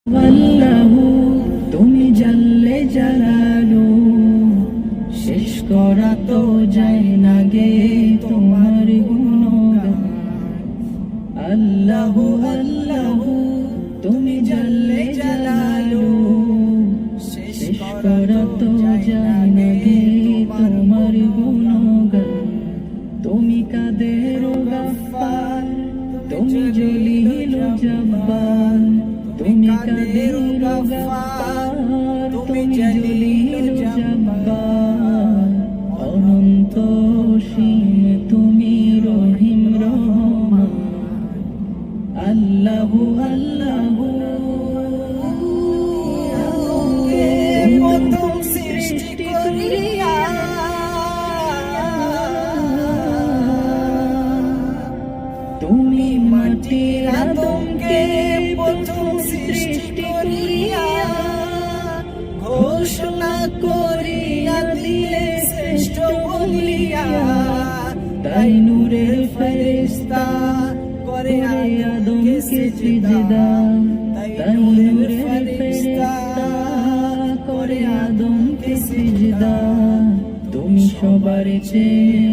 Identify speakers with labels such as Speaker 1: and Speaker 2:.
Speaker 1: আল্লাহু তুমি জাল্লে জালালু, শেষ করা তো যায় না গে তোমার গুণগান। আল্লাহু আল্লাহু তুমি জাল্লে জালালু, শেষ করা তো যায় না গে তোমার গুণগান। তুমি কাদের গাফফার, তুমি জলিল জব্বার, তুমি কাদের গাফফার, তুমি জলিল জব্বার। অনন্ত অসীম তুমি রহিম রহমান। আল্লাহু আল্লাহু প্রথম সৃষ্টি করিয়া তুমি মাটির আদমকে প্রথম সৃষ্টি করিয়া ঘোষণা করিয়া দিলে শ্রেষ্ঠ বলিয়া। তাই নূরের ফেরেশতা করে আদমকে সিজদা, তাই নূরের ফেরেশতা করে আদমকে সিজদা। তুমি সবার চেয়ে